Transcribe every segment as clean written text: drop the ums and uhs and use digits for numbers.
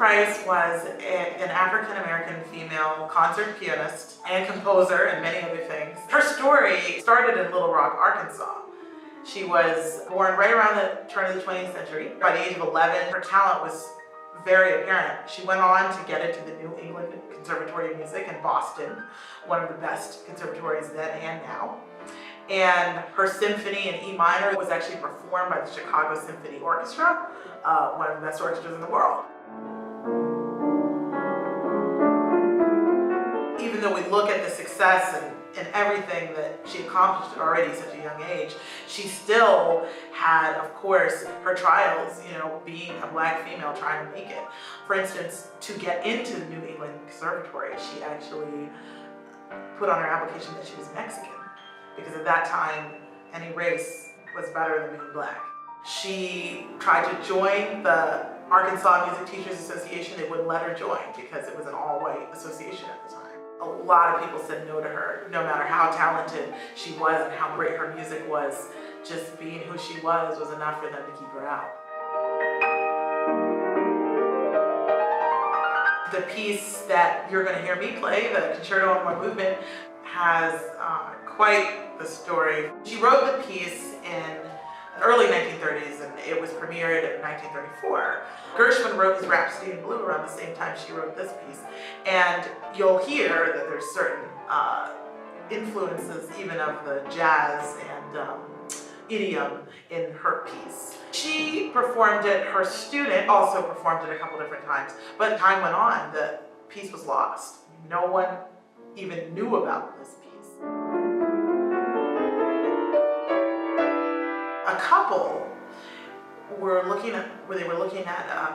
Price was an African-American female concert pianist and composer and many other things. Her story started in Little Rock, Arkansas. She was born right around the turn of the 20th century. By the age of 11, her talent was very apparent. She went on to get into the New England Conservatory of Music in Boston, one of the best conservatories then and now. And her symphony in E minor was actually performed by the Chicago Symphony Orchestra, one of the best orchestras in the world. Even though we look at the success and everything that she accomplished already at such a young age, she still had, of course, her trials, being a Black female trying to make it. For instance, to get into the New England Conservatory, she actually put on her application that she was Mexican, because at that time, any race was better than being Black. She tried to join the Arkansas Music Teachers Association. They wouldn't let her join because it was an all-white association at the time. A lot of people said no to her, no matter how talented she was and how great her music was. Just being who she was enough for them to keep her out. The piece that you're going to hear me play, the Concerto in One Movement, has quite the story. She wrote the piece in the early 1930s and it was premiered in 1934. Gershwin wrote his Rhapsody in Blue around the same time she wrote this piece. And you'll hear that there's certain influences even of the jazz and idiom in her piece. She performed it, her student also performed it a couple different times, but time went on, the piece was lost. No one even knew about this piece. A couple were looking at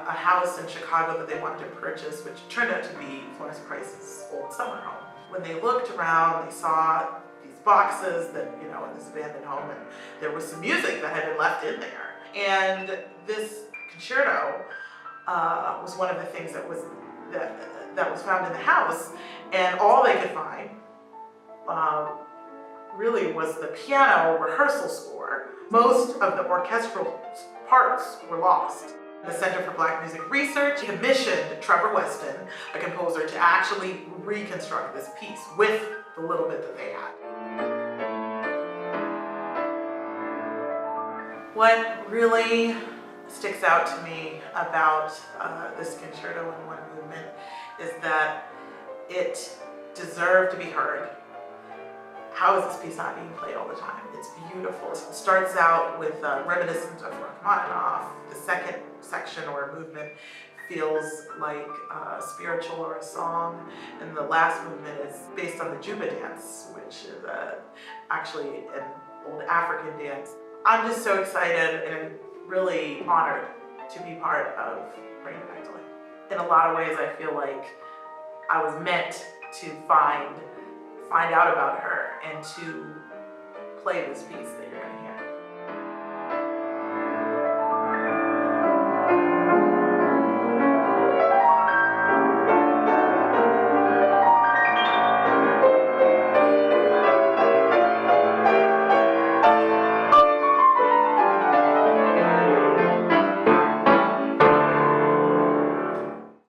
a house in Chicago that they wanted to purchase, which turned out to be Florence Price's old summer home. When they looked around, they saw these boxes that, in this abandoned home, and there was some music that had been left in there. And this concerto was one of the things that was found in the house, and all they could find really was the piano rehearsal score. Most of the orchestral parts were lost. The Center for Black Music Research commissioned Trevor Weston, a composer, to actually reconstruct this piece with the little bit that they had. What really sticks out to me about this Concerto in One Movement is that it deserved to be heard. How is this piece not being played all the time? It's beautiful. It starts out with reminiscent of Rachmaninoff. The second section or movement feels like a spiritual or a song, and the last movement is based on the Juba dance, which is actually an old African dance. I'm just so excited and really honored to be part of bringing it back to life. In a lot of ways, I feel like I was meant to find out about her and to play this piece that you're going to hear.